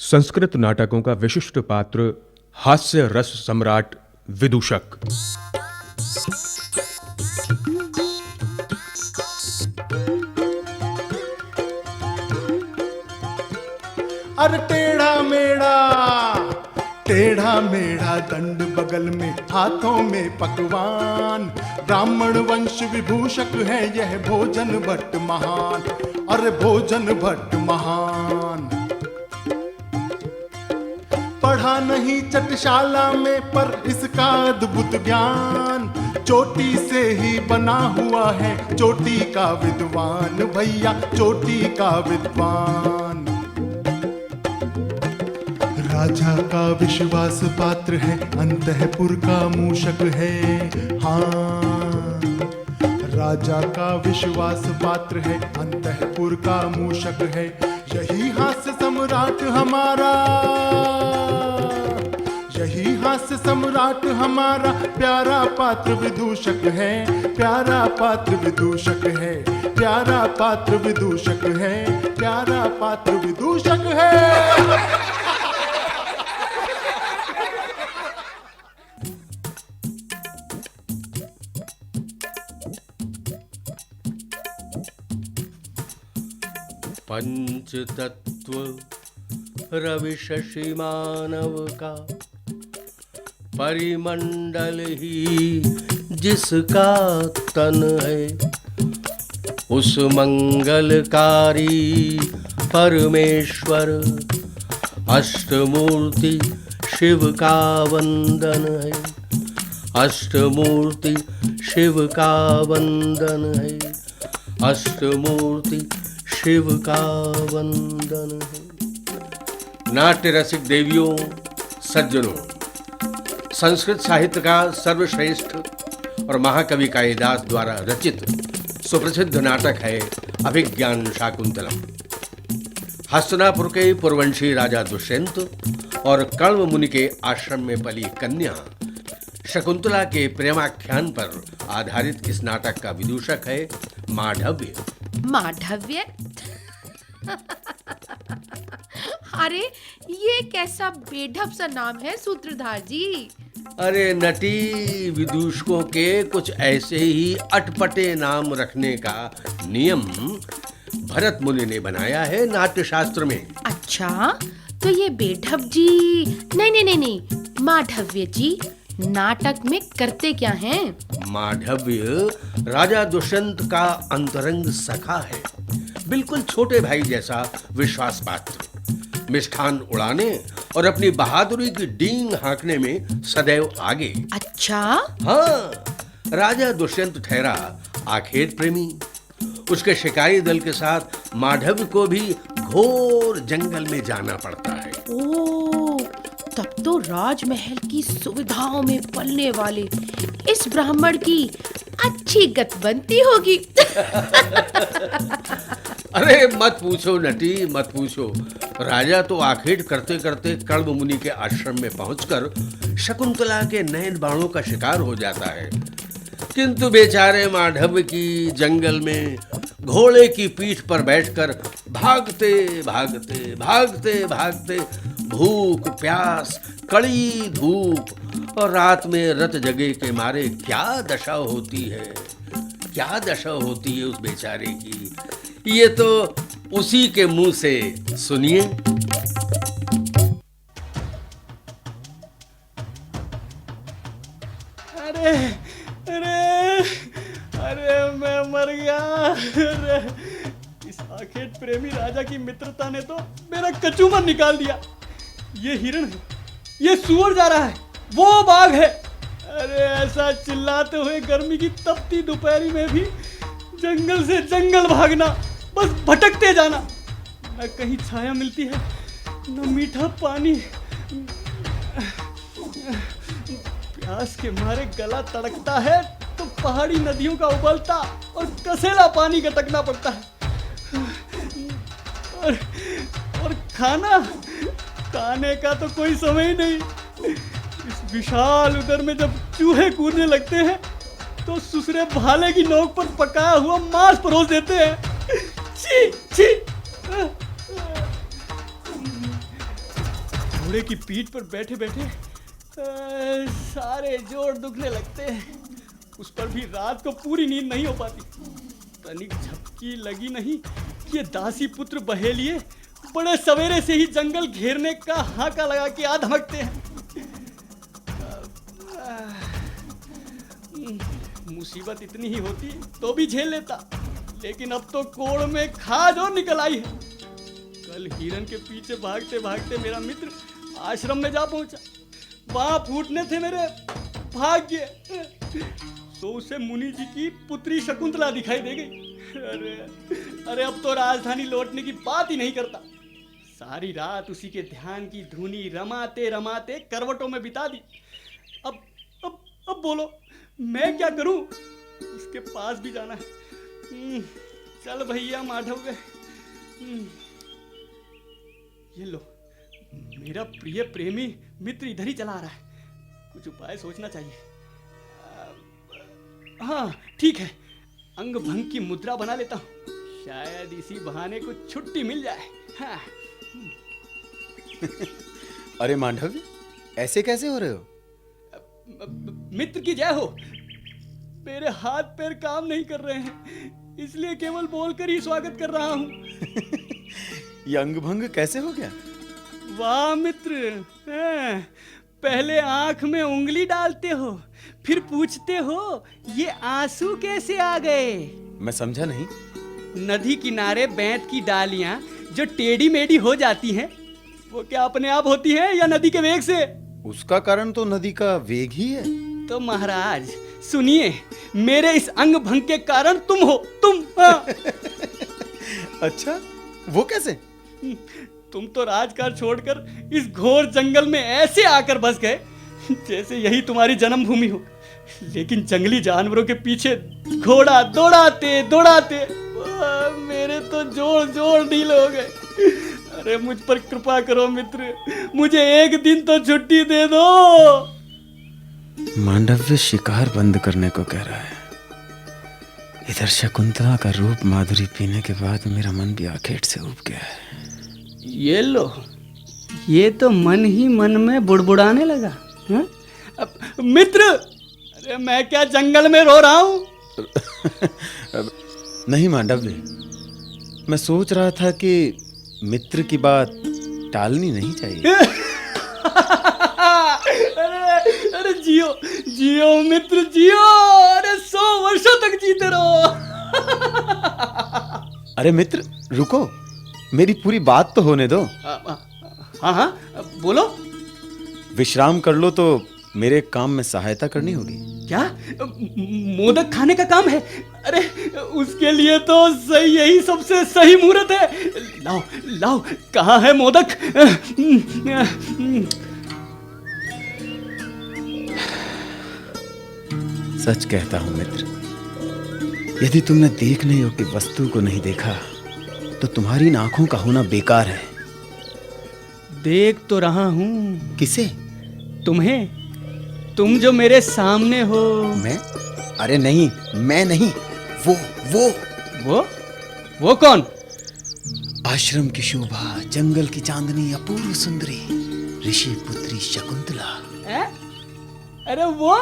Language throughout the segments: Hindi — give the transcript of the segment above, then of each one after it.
संस्कृत नाटकों का विशिष्ट पात्र हास्य रस सम्राट विदूषक। अरे टेढ़ा मेढ़ा दंड बगल में, हाथों में पकवान, ब्राह्मण वंश विभूषक है यह भोजन भट्ट महान। अरे भोजन भट्ट महान। पढ़ा नहीं चटशाला में पर इसका अद्भुत ज्ञान, चोटी से ही बना हुआ है चोटी का विद्वान, भैया चोटी का विद्वान। राजा का विश्वास पात्र है, अंतःपुर का मूषक है। हाँ, राजा का विश्वास पात्र है, अंतःपुर का मूषक है। यही हास्य सम्राट हमारा, यही हास्य सम्राट हमारा, प्यारा पात्र विदूषक है, प्यारा पात्र विदूषक है, प्यारा पात्र विदूषक है, प्यारा पात्र विदूषक है। पंच तत्व रवि शशि मानव का, परिमंडल ही जिसका तन है, उस मंगलकारी परमेश्वर अष्टमूर्ति शिव का वंदन है, अष्टमूर्ति शिव का वंदन है, अष्टमूर्ति शिव का वंदन है। नाट्य रसिक देवियों, सज्जनों, संस्कृत साहित्य का सर्वश्रेष्ठ और महाकवि कालिदास द्वारा रचित सुप्रसिद्ध नाटक है अभिज्ञान शाकुंतलम। हस्तिनापुर के पूर्ववंशी राजा दुष्यंत और कण्व मुनि के आश्रम में पली कन्या शकुंतला के प्रेमाख्यान पर आधारित इस नाटक का विदूषक है माधव्य। माधव्य? अरे ये कैसा बेढप सा नाम है सूत्रधार जी। अरे नटी, विदूषकों के कुछ ऐसे ही अटपटे नाम रखने का नियम भरत मुनि ने बनाया है नाट्य शास्त्र में। अच्छा, तो ये बेढप जी नहीं, माधव्य जी नाटक में करते क्या हैं? माधव्य राजा दुष्यंत का अंतरंग सखा है, बिल्कुल छोटे भाई जैसा विश्वास पात्र, मिष्ठान उड़ाने और अपनी बहादुरी की डींग हाँकने में सदैव आगे। अच्छा? हाँ, राजा दुष्यंत ठहरा आखेट प्रेमी। उसके शिकारी दल के साथ माधव को भी घोर जंगल में जाना पड़ता है। ओह, तब तो राजमहल की सुविधाओं में पलने वाले इस ब्राह्मण की अच्छी गत बनती होगी। अरे मत पूछो नटी, मत पूछो। राजा तो आखेट करते करते कण्व मुनि के आश्रम में पहुंचकर शकुंतला के नयन बाणों का शिकार हो जाता है, किंतु बेचारे माधव की जंगल में घोड़े की पीठ पर बैठकर भागते भागते भागते भागते भूख प्यास, कड़ी धूप और रात में रत जगे के मारे क्या दशा होती है, क्या दशा होती है उस बेचारे की, ये तो उसी के मुंह से सुनिए। अरे अरे अरे मैं मर गया। अरे इस आखेट प्रेमी राजा की मित्रता ने तो मेरा कचूमर निकाल दिया। ये हिरण है, ये सुअर जा रहा है, वो बाघ है। अरे ऐसा चिल्लाते हुए गर्मी की तपती दोपहरी में भी जंगल से जंगल भागना, बस भटकते जाना। न कहीं छाया मिलती है, न मीठा पानी। प्यास के मारे गला तड़कता है तो पहाड़ी नदियों का उबलता और कसेला पानी गटकना पड़ता है। और खाने का तो कोई समय ही नहीं। इस विशाल उदर में जब चूहे कूदने लगते हैं तो सुसरे भाले की नोक पर पकाया हुआ मांस परोस देते हैं। छी छी। घोड़े की पीठ पर बैठे बैठे सारे जोड़ दुखने लगते हैं। उस पर भी रात को पूरी नींद नहीं हो पाती। तनिक झपकी लगी नहीं कि ये दासी पुत्र बहेलिए बड़े सवेरे से ही जंगल घेरने का हाका लगा के आ धमकते हैं। मुसीबत इतनी ही होती तो भी झेल लेता, लेकिन अब तो कोड़ में खाज और निकल आई है। कल हिरन के पीछे भागते भागते मेरा मित्र आश्रम में जा पहुंचा। वहां फूटने थे मेरे भाग्य, तो उसे मुनि जी की पुत्री शकुंतला दिखाई दे गई। अरे अब तो राजधानी लौटने की बात ही नहीं करता। सारी रात उसी के ध्यान की धुनी रमाते रमाते करवटों में बिता दी। अब बोलो मैं क्या करूं? उसके पास भी जाना है। चल भैया माधव गए। ये लो, मेरा प्रिय प्रेमी मित्र इधर ही चला आ रहा है। कुछ उपाय सोचना चाहिए। हाँ ठीक है, अंग भंग की मुद्रा बना लेता हूँ, शायद इसी बहाने को छुट्टी मिल जाए। हाँ। अरे मांडव्य, ऐसे कैसे हो रहे हो? मित्र की जय हो। मेरे हाथ पैर काम नहीं कर रहे हैं, इसलिए केवल बोलकर ही स्वागत कर रहा हूँ। ये अंग भंग कैसे हो गया? वाह मित्र, पहले आंख में उंगली डालते हो, फिर पूछते हो ये आंसू कैसे आ गए। मैं समझा नहीं। नदी किनारे बैंत की डालियां जो टेढ़ी मेढ़ी हो जाती हैं, वो क्या अपने आप होती हैं या नदी के वेग से? उसका कारण तो नदी का वेग ही है। तो महाराज सुनिए, मेरे इस अंग भंग के कारण तुम हो, तुम। हाँ। अच्छा, वो कैसे? तुम तो राजकाज छोड़कर इस घोर जंगल में ऐसे आकर बस गए जैसे यही तुम्हारी जन्मभूमि हो। लेकिन जंगली जानवरों के पीछे घोड़ा दौड़ाते दौड़ाते मेरे तो जोड़ जोड़ ढीले हो गए। अरे मुझ पर कृपा करो मित्र, मुझे एक दिन तो छुट्टी दे दो। मांडव्य शिकार बंद करने को कह रहा है। इधर शकुंतला का रूप माधुरी पीने के बाद मेरा मन भी आखेट से उब गया है। ये लो, ये तो मन ही मन में बुड़बुड़ाने लगा। मित्र, अरे मैं क्या जंगल में रो रहा हूँ? नहीं मांडव्य, मैं सोच रहा था कि मित्र की बात टालनी नहीं चाहिए। अरे जियो जियो मित्र जियो, अरे 100 वर्षों तक जीते रहो। अरे मित्र रुको, मेरी पूरी बात तो होने दो। हाँ बोलो। विश्राम कर लो तो मेरे काम में सहायता करनी होगी। क्या मोदक खाने का काम है? अरे उसके लिए तो सही, यही सबसे सही मुहूर्त है। लाओ लाओ, कहाँ है मोदक? सच कहता हूं मित्र, यदि तुमने देखने योग्य वस्तु को नहीं देखा तो तुम्हारी इन आंखों का होना बेकार है। देख तो रहा हूं। किसे? तुम्हें, तुम जो मेरे सामने हो। मैं? अरे नहीं, मैं नहीं, वो कौन? आश्रम की शोभा, जंगल की चांदनी, अपूर्व सुंदरी ऋषि पुत्री शकुंतला। अरे वो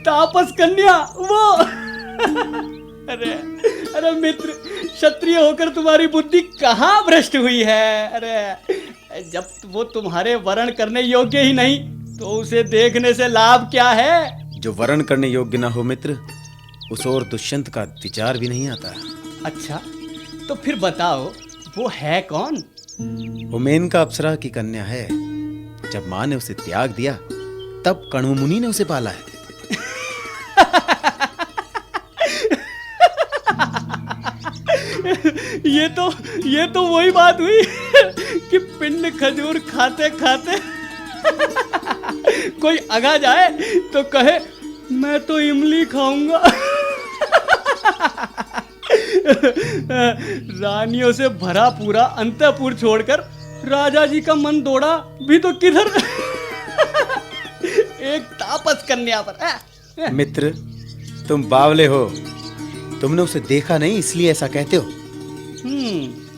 तापस कन्या, वो। अरे मित्र, क्षत्रिय होकर तुम्हारी बुद्धि कहाँ भ्रष्ट हुई है? अरे जब वो तुम्हारे वर्ण करने योग्य ही नहीं तो उसे देखने से लाभ क्या है? जो वर्ण करने योग्य ना हो मित्र, उस और दुष्यंत का विचार भी नहीं आता। अच्छा, तो फिर बताओ वो है कौन? वो मेनका अप्सरा की कन्या है। जब माँ ने उसे त्याग दिया तब कण्व मुनि ने उसे पाला है। ये तो वही बात हुई कि पिंड खजूर खाते खाते कोई आगा जाए तो कहे मैं तो इमली खाऊंगा। रानियों से भरा पूरा अंतःपुर छोड़कर राजा जी का मन दौड़ा भी तो किधर? एक तापस कन्या पर। मित्र, तुम बावले हो। तुमने उसे देखा नहीं इसलिए ऐसा कहते हो।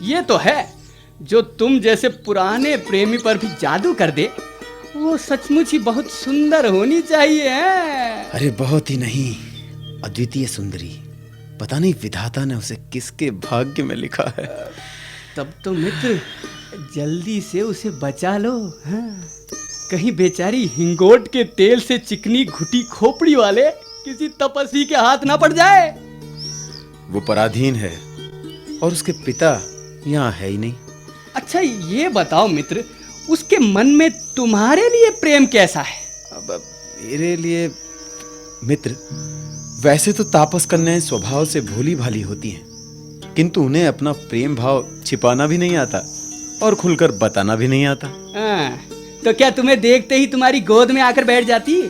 ये तो है, जो तुम जैसे पुराने प्रेमी पर भी जादू कर दे वो सचमुच ही बहुत सुंदर होनी चाहिए है। अरे बहुत ही नहीं, अद्वितीय सुंदरी। पता नहीं विधाता ने उसे किसके भाग्य में लिखा है। तब तो मित्र जल्दी से उसे बचा लो। हाँ। कहीं बेचारी हिंगोट के तेल से चिकनी घुटी खोपड़ी वाले किसी तपस्वी के हाथ ना पड़ जाए। वो पराधीन है और उसके पिता यहाँ है ही नहीं। अच्छा ये बताओ मित्र, उसके मन में तुम्हारे लिए प्रेम कैसा है? अब मेरे लिए मित्र, वैसे तो तापस कन्याएं स्वभाव से भोली भाली होती हैं, किंतु उन्हें अपना प्रेम भाव छिपाना भी नहीं आता और खुलकर बताना भी नहीं आता। हाँ, तो क्या तुम्हें देखते ही तुम्हारी गोद में आकर बैठ जाती?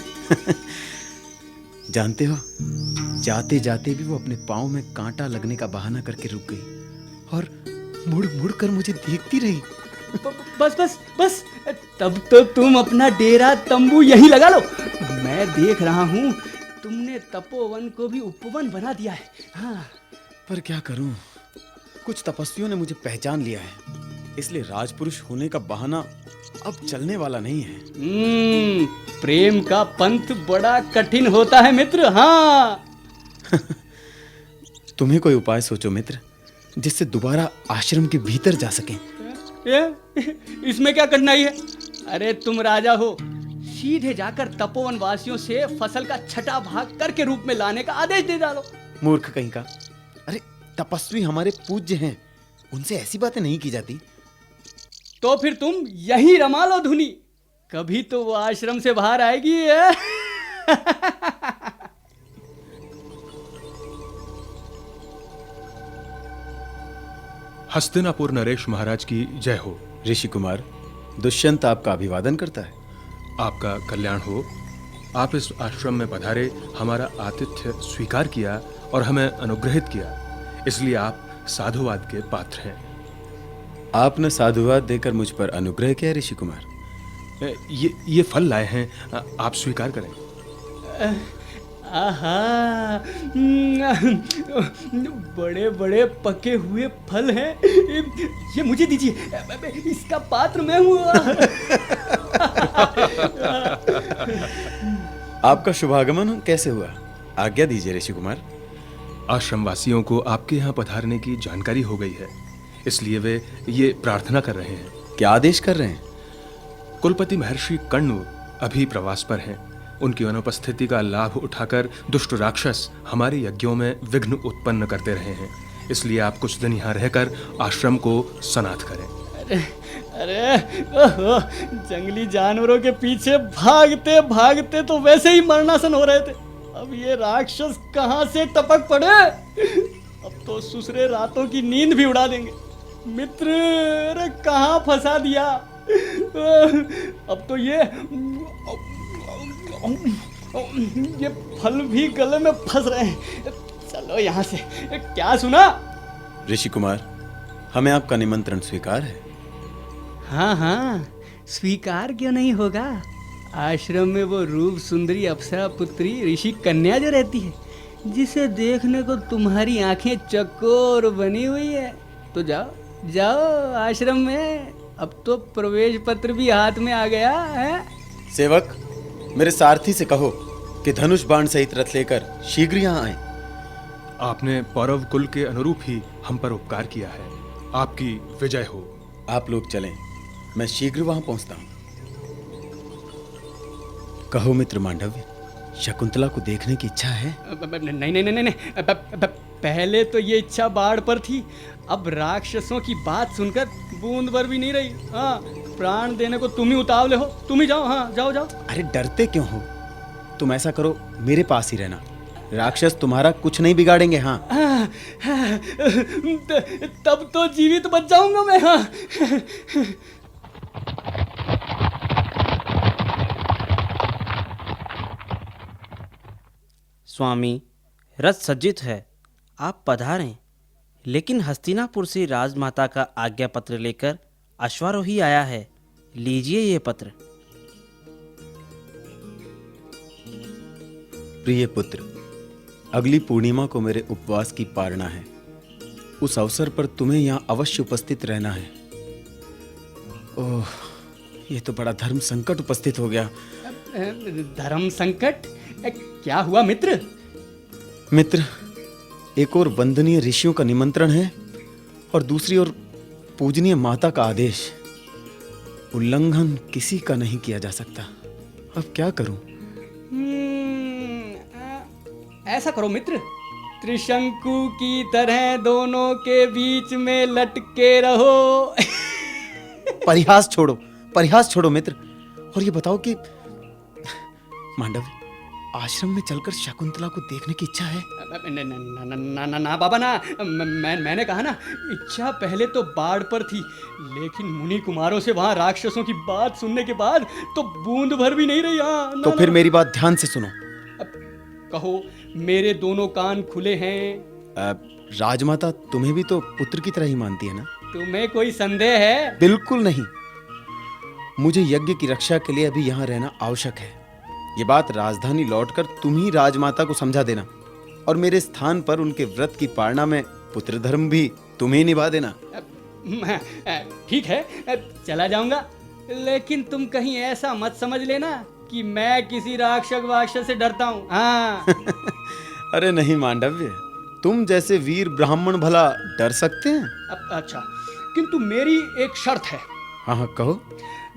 जानते हो, जाते जाते भी वो अपने पाँव में कांटा लगने का बहाना करके रुक गई और मुड़ मुड़ कर मुझे देखती रही। बस बस बस, तब तो तुम अपना डेरा तंबू यहीं लगा लो। मैं देख रहा हूँ तुमने तपोवन को भी उपवन बना दिया है। हाँ। पर क्या करूं, कुछ तपस्वियों ने मुझे पहचान लिया है, इसलिए राजपुरुष होने का बहाना अब चलने वाला नहीं है। प्रेम का पंथ बड़ा कठिन होता है मित्र। हाँ। तुम्हें कोई उपाय सोचो मित्र, जिससे दोबारा आश्रम के भीतर जा सकें। इसमें क्या कठिनाई है? अरे तुम राजा हो, सीधे जाकर तपोवन वासियों से फसल का छठा भाग कर के रूप में लाने का आदेश दे डालो। मूर्ख कहीं का। अरे तपस्वी हमारे पूज्य हैं, उनसे ऐसी बातें नहीं की जाती। तो फिर तुम यही रमा लो धुनी, कभी तो वो आश्रम से बाहर आएगी। हस्तिनापुर नरेश महाराज की जय हो। ऋषि कुमार, दुष्यंत आपका अभिवादन करता है। आपका कल्याण हो। आप इस आश्रम में पधारे, हमारा आतिथ्य स्वीकार किया और हमें अनुग्रहित किया, इसलिए आप साधुवाद के पात्र हैं। आपने साधुवाद देकर मुझ पर अनुग्रह किया ऋषि कुमार। ये फल लाए हैं, आप स्वीकार करें। आहा, बड़े बड़े पके हुए फल हैं। ये मुझे दीजिए, इसका पात्र मैं हूँ। आपका शुभागमन कैसे हुआ, आज्ञा दीजिए ऋषि कुमार। आश्रम वासियों को आपके यहाँ पधारने की जानकारी हो गई है, इसलिए वे ये प्रार्थना कर रहे हैं। क्या आदेश कर रहे हैं? कुलपति महर्षि कण्व अभी प्रवास पर हैं। उनकी अनुपस्थिति का लाभ उठाकर दुष्ट राक्षस हमारे यज्ञों में विघ्न उत्पन्न करते रहे हैं, इसलिए आप कुछ दिन यहाँ रहकर आश्रम को सनाथ करें। अरे ओहो, जंगली जानवरों के पीछे भागते भागते तो वैसे ही मरणासन हो रहे थे, अब ये राक्षस कहाँ से टपक पड़े। अब तो सुसरे रातों की नींद भी उड़ा देंगे। मित्र, अरे कहाँ फंसा दिया। अब तो ये फल भी गले में फंस रहे हैं। चलो यहाँ से। क्या सुना? ऋषि कुमार, हमें आपका निमंत्रण स्वीकार है। हाँ हाँ, स्वीकार क्यों नहीं होगा। आश्रम में वो रूप सुंदरी अप्सरा पुत्री ऋषि कन्या जो रहती है, जिसे देखने को तुम्हारी आंखें चकोर बनी हुई है। तो जाओ जाओ आश्रम में, अब तो प्रवेश पत्र भी हाथ में आ गया है। सेवक, मेरे सारथी से कहो कि धनुष बाण सहित रथ लेकर शीघ्र यहाँ आए। आपने पौरव कुल के अनुरूप ही हम पर उपकार किया है। आपकी विजय हो। आप लोग चलें, मैं शीघ्र वहां पहुंचता हूं। कहो मित्र मांडव्य, शकुंतला को देखने की इच्छा है? नहीं नहीं नहीं नहीं, पहले तो ये इच्छा बाढ़ पर थी, अब राक्षसों की बात सुनकर बूंद भर भी नहीं रही। हाँ, प्राण देने को तुम ही उतावले हो, तुम ही जाओ। हाँ जाओ जाओ। अरे डरते क्यों हो? तुम ऐसा करो, मेरे पास ही रहना, राक्षस तुम्हारा कुछ नहीं बिगाड़ेंगे। हाँ, तब तो जीवित बच जाऊंगा मैं। हाँ। स्वामी, रथ सज्जित है, आप पधारें। लेकिन हस्तिनापुर से राजमाता का आज्ञा पत्र लेकर अश्वारोही आया है, लीजिए ये पत्र। प्रिय पुत्र, अगली पूर्णिमा को मेरे उपवास की पारणा है। उस अवसर पर तुम्हें यहाँ अवश्य उपस्थित रहना है। ओह, ये तो बड़ा धर्म संकट उपस्थित हो गया। धर्म संकट? क्या हुआ मित्र? मित्र, एक और वंदनीय ऋषियों का निमंत्रण है और दूसरी ओर पूजनीय माता का आदेश। उल्लंघन किसी का नहीं किया जा सकता। अब क्या करूं? ऐसा करो मित्र, त्रिशंकु की तरह दोनों के बीच में लटके रहो। परिहास छोड़ो मित्र। और ये बताओ कि मांडव, आश्रम में चलकर शकुंतला को देखने की इच्छा है? ना बाबा ना, मैंने कहा ना, इच्छा पहले तो बाढ़ पर थी, लेकिन मुनि कुमारों से वहां राक्षसों की बात सुनने के बाद तो बूंद भर भी नहीं रही। हाँ, तो फिर मेरी बात ध्यान से सुनो। कहो, मेरे दोनों कान खुले हैं। राजमाता तुम्हें भी तो पुत्र की तरह ही मानती है ना? तुम्हें कोई संदेह है? बिल्कुल नहीं। मुझे यज्ञ की रक्षा के लिए अभी यहाँ रहना आवश्यक है। ये बात राजधानी लौटकर तुम ही राजमाता को समझा देना और मेरे स्थान पर उनके व्रत की पालना में पुत्र धर्म भी तुम ही निभा देना। ठीक है, चला जाऊंगा, लेकिन तुम कहीं ऐसा मत समझ लेना कि मैं किसी राक्षस से डरता हूँ। हाँ। अरे नहीं मांडव्य, तुम जैसे वीर ब्राह्मण भला डर सकते हैं? अच्छा, किंतु मेरी एक शर्त है। हाँ हाँ, कहो।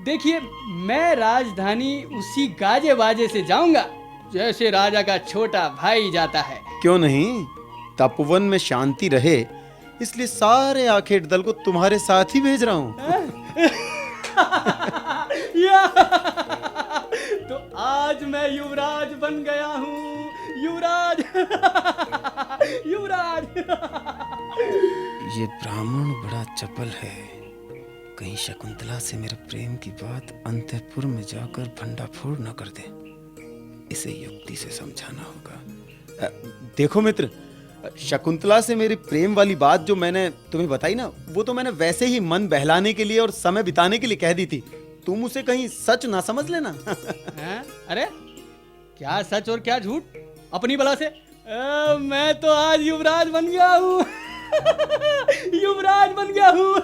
देखिए, मैं राजधानी उसी गाजे बाजे से जाऊंगा जैसे राजा का छोटा भाई जाता है। क्यों नहीं? तपोवन में शांति रहे इसलिए सारे आखेट दल को तुम्हारे साथ ही भेज रहा हूँ। तो आज मैं युवराज बन गया हूँ। युवराज। युवराज। ये ब्राह्मण बड़ा चपल है। कहीं शकुंतला से मेरे प्रेम की बात अंतःपुर में जाकर भंडाफोड़ न कर दे। इसे युक्ति से समझाना होगा। देखो मित्र, शकुंतला से मेरी प्रेम वाली बात जो मैंने तुम्हें बताई ना, वो तो मैंने वैसे ही मन बहलाने के लिए और समय बिताने के लिए कह दी थी। तुम उसे कहीं सच ना समझ लेना। अरे क्या सच और क्या झूठ? अपनी बला से मैं तो आज युवराज बन गया हूँ। युवराज बन गया हूँ।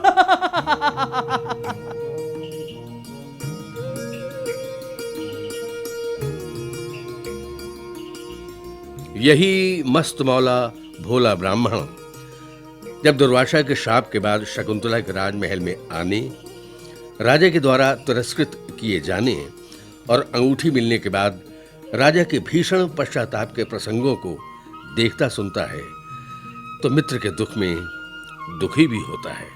यही मस्त मौला भोला ब्राह्मण जब दुर्वासा के शाप के बाद शकुंतला के राजमहल में आने, राजा के द्वारा तिरस्कृत किए जाने और अंगूठी मिलने के बाद राजा के भीषण पश्चाताप के प्रसंगों को देखता सुनता है तो मित्र के दुख में दुखी भी होता है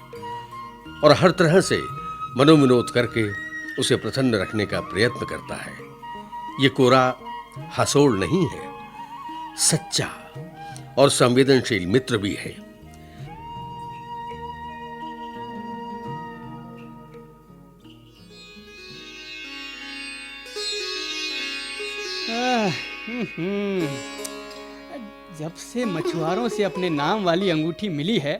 और हर तरह से मनोविनोद करके उसे प्रसन्न रखने का प्रयत्न करता है। ये कोरा हसोड़ नहीं है, सच्चा और संवेदनशील मित्र भी है। जब से मछुआरों से अपने नाम वाली अंगूठी मिली है,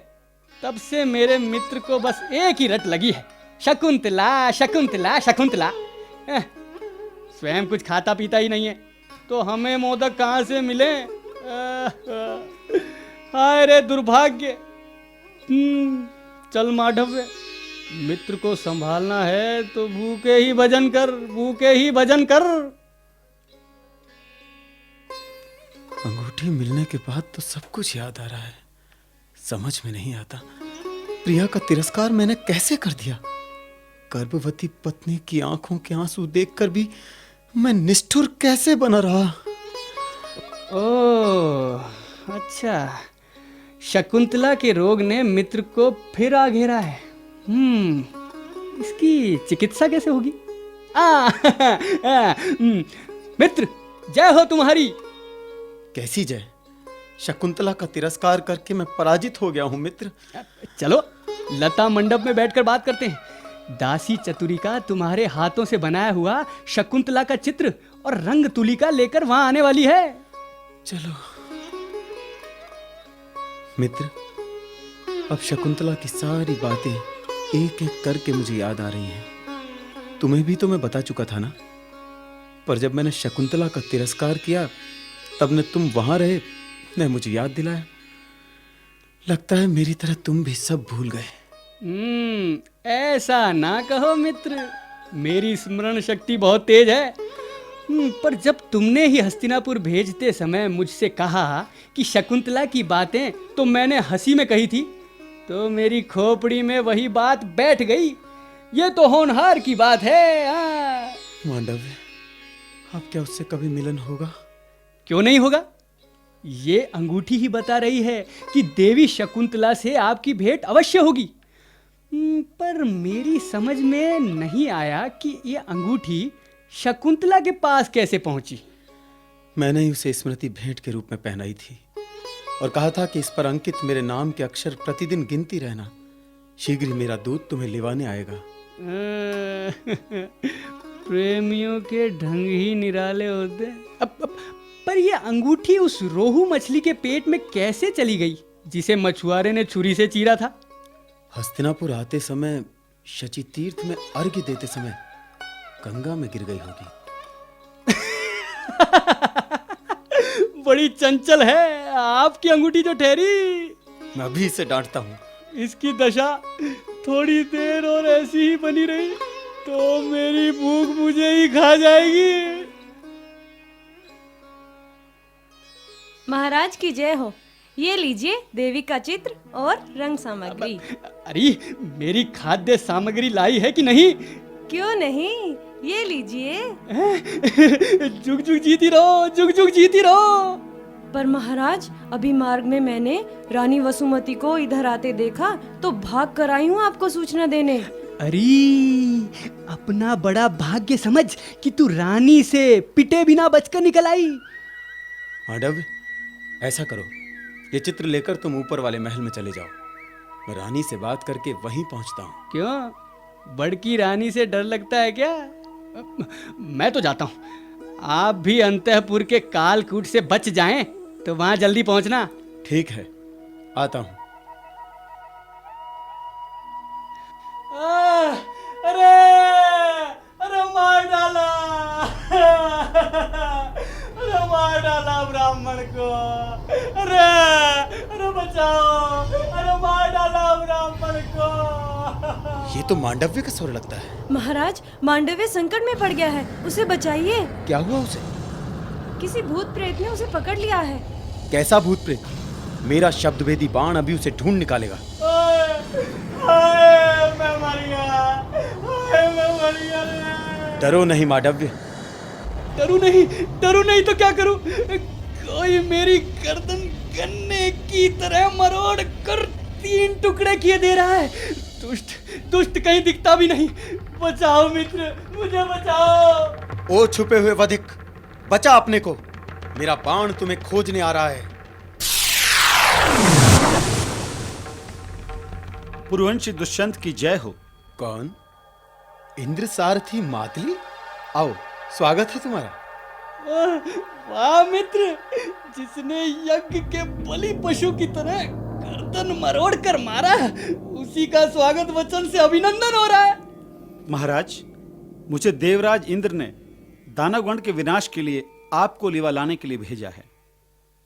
तब से मेरे मित्र को बस एक ही रट लगी है, शकुंतला शकुंतला शकुंतला। स्वयं कुछ खाता पीता ही नहीं है, तो हमें मोदक कहाँ से मिले? हाय रे दुर्भाग्य। चल माधव्य, मित्र को संभालना है तो भूखे ही भजन कर, भूखे ही भजन कर। अंगूठी मिलने के बाद तो सब कुछ याद आ रहा है। समझ में नहीं आता प्रिया का तिरस्कार मैंने कैसे कर दिया। गर्भवती पत्नी की आंखों के आंसू देखकर भी मैं निष्ठुर कैसे बना रहा। ओह अच्छा, शकुंतला के रोग ने मित्र को फिर आ घेरा है। इसकी चिकित्सा कैसे होगी? मित्र, जय हो तुम्हारी। कैसी जय? शकुंतला का तिरस्कार करके मैं पराजित हो गया हूं मित्र। चलो लता मंडप में बैठकर बात करते हैं। दासी चतुरिका तुम्हारे हाथों से बनाया हुआ शकुंतला का चित्र और रंग तुलिका लेकर वहां आने वाली है। चलो मित्र, अब शकुंतला की सारी बातें एक एक करके मुझे याद आ रही हैं। तुम्हें भी तो मैं बता चुका था ना, पर जब मैंने शकुंतला का तिरस्कार किया तब न तुम वहां रहे ने मुझे याद दिलाया। लगता है मेरी तरह तुम भी सब भूल गए। ऐसा ना कहो मित्र, मेरी स्मरण शक्ति बहुत तेज है। पर जब तुमने ही हस्तिनापुर भेजते समय मुझसे कहा कि शकुंतला की बातें तो मैंने हंसी में कही थी, तो मेरी खोपड़ी में वही बात बैठ गई। ये तो होनहार की बात है। हाँ। मांडव्य, अब क्या उससे कभी मिलन होगा? क्यों नहीं होगा? ये अंगूठी ही बता रही है कि देवी शकुंतला से आपकी भेंट अवश्य होगी। पर मेरी समझ में नहीं आया कि ये अंगूठी शकुंतला के पास कैसे पहुंची। मैंने ही उसे स्मृति भेंट के रूप में पहनाई थी और कहा था कि इस पर अंकित मेरे नाम के अक्षर प्रतिदिन गिनती रहना। शीघ्र ही मेरा दूत तुम्हें लिवाने आएगा। प्रेमियों के ढंग ही निराले होते। पर ये अंगूठी उस रोहू मछली के पेट में कैसे चली गई जिसे मछुआरे ने छुरी से चीरा था? हस्तिनापुर आते समय शची तीर्थ में अर्घ्य देते समय गंगा में गिर गई होगी। बड़ी चंचल है आपकी अंगूठी जो ठहरी। मैं अभी इसे डांटता हूँ। इसकी दशा थोड़ी देर और ऐसी ही बनी रही तो मेरी भूख मुझे ही खा जाएगी। महाराज की जय हो। ये लीजिए देवी का चित्र और रंग सामग्री। अरे मेरी खाद्य सामग्री लाई है कि नहीं? क्यों नहीं, ये लीजिए। जुग जुग जीती रहो, जुग जुग जीती रहो। पर महाराज, अभी मार्ग में मैंने रानी वसुमती को इधर आते देखा तो भाग कर आई हूँ आपको सूचना देने। अरे अपना बड़ा भाग्य समझ कि तू रानी से पिटे बिना बचकर निकल आई। मांडव्य, ऐसा करो, ये चित्र लेकर तुम ऊपर वाले महल में चले जाओ। मैं रानी से बात करके वहीं पहुंचता हूँ। क्यों, बड़की रानी से डर लगता है क्या? मैं तो जाता हूँ, आप भी अंतःपुर के कालकूट से बच जाएं तो वहां जल्दी पहुंचना। ठीक है, आता हूँ। अरे अरे मार डाला, अरे मार डाला ब्राह्मण को। अरे अरे बचाओ, अरे मार डाला ब्राह्मण को। ये तो मांडव्य का स्वर लगता है। महाराज, मांडव्य संकट में पड़ गया है, उसे बचाइए। क्या हुआ उसे? किसी भूत प्रेत ने उसे पकड़ लिया है। कैसा भूत प्रेत? मेरा शब्दभेदी बाण अभी उसे ढूंढ निकालेगा। मैं मर गया, मैं मर गया। डरो नहीं मांडव्य। डरू नहीं तो क्या करूं? कोई मेरी गर्दन गन्ने की तरह मरोड़ कर 3 टुकड़े किए दे रहा है। दुष्ट कहीं दिखता भी नहीं। बचाओ मित्र, मुझे बचाओ। ओ छुपे हुए वधिक, बचा अपने को। मेरा बाण तुम्हें खोजने आ रहा है। पुरवंशी दुष्यंत की जय हो। कौन? इंद्र सारथी मातली? आओ, स्वागत है तुम्हारा। वाह मित्र, जिसने यज्ञ के बलि पशु की तरह गर्दन मरोड़ कर मारा, उसी का स्वागत वचन से अभिनंदन हो रहा है। महाराज, मुझे देवराज इंद्र ने दानवगण के विनाश के लिए आपको लिवा लाने के लिए भेजा है।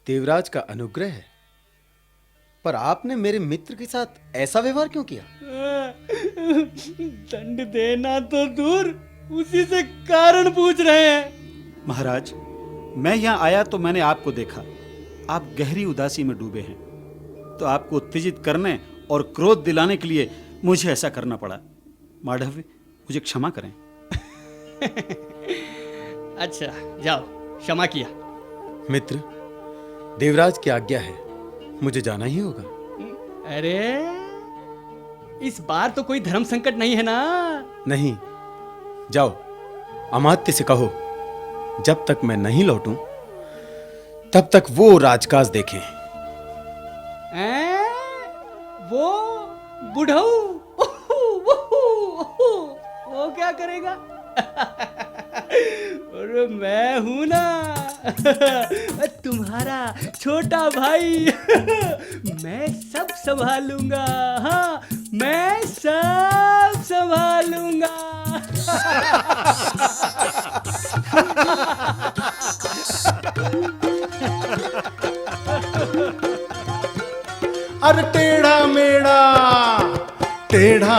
देवराज का अनुग्रह है, पर आपने मेरे मित्र के साथ ऐसा व्यवहार क्यों किया? दंड देना तो दूर, उसी से कारण पूछ रहे हैं। महाराज, मैं यहाँ आया तो मैंने आपको देखा, आप गहरी उदासी में डूबे हैं, तो आपको उत्तेजित करने और क्रोध दिलाने के लिए मुझे ऐसा करना पड़ा। मांडव्य, मुझे क्षमा करें। अच्छा, जाओ, क्षमा किया। मित्र, देवराज की आज्ञा है, मुझे जाना ही होगा। अरे इस बार तो कोई धर्म संकट नहीं है ना? नहीं, जाओ, अमात्य से कहो जब तक मैं नहीं लौटूं तब तक वो राजकाज देखें। वो बुढ़ऊ वो क्या करेगा? और मैं हूं ना, तुम्हारा छोटा भाई। मैं सब संभालूंगा। हाँ, मैं सब संभालूंगा। अरे टेढ़ा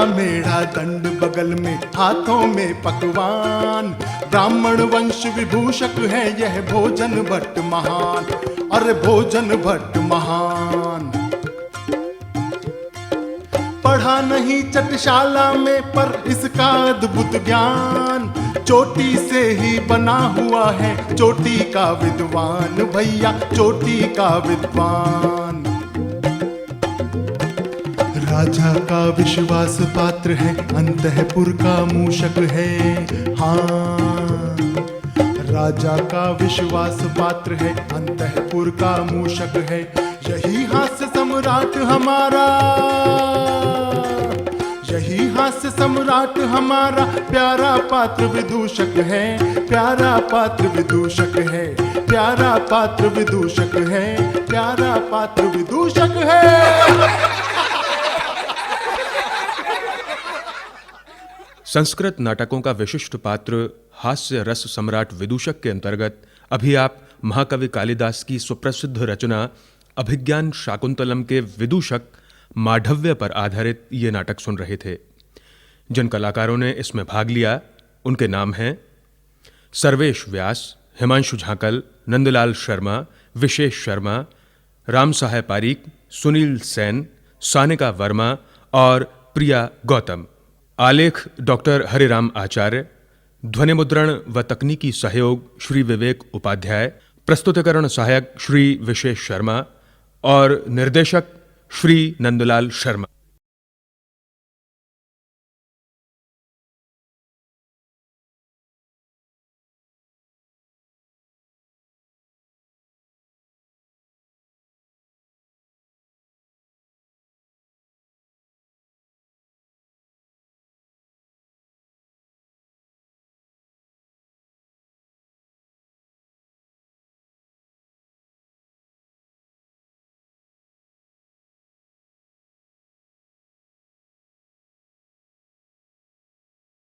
मेढ़ा दंड बगल में, हाथों में पकवान, ब्राह्मण वंश विभूषक है यह भोजन भट्ट महान, अरे भोजन भट्ट महान। पढ़ा नहीं चटशाला में पर इसका अद्भुत ज्ञान, चोटी से ही बना हुआ है चोटी का विद्वान, भैया चोटी का विद्वान। राजा का विश्वास पात्र है, अंतःपुर का मूषक है, हाँ। राजा का विश्वास पात्र है, अंतःपुर का मूषक है, यही हास्य सम्राट हमारा, यही हास्य सम्राट हमारा, प्यारा पात्र विदूषक है, प्यारा पात्र विदूषक है, प्यारा पात्र विदूषक है, प्यारा पात्र विदूषक है। संस्कृत नाटकों का विशिष्ट पात्र हास्य रस सम्राट विदूषक के अंतर्गत अभी आप महाकवि कालिदास की सुप्रसिद्ध रचना अभिज्ञान शाकुंतलम के विदूषक माढ़व्य पर आधारित ये नाटक सुन रहे थे। जिन कलाकारों ने इसमें भाग लिया उनके नाम हैं सर्वेश व्यास, हिमांशु झांकल, नंदलाल शर्मा, विशेष शर्मा, राम सहाय पारीक, सुनील सेन, सानिका वर्मा और प्रिया गौतम। आलेख डॉक्टर हरिराम आचार्य, ध्वनिमुद्रण व तकनीकी सहयोग श्री विवेक उपाध्याय, प्रस्तुतिकरण सहायक श्री विशेष शर्मा और निर्देशक श्री नंदलाल शर्मा।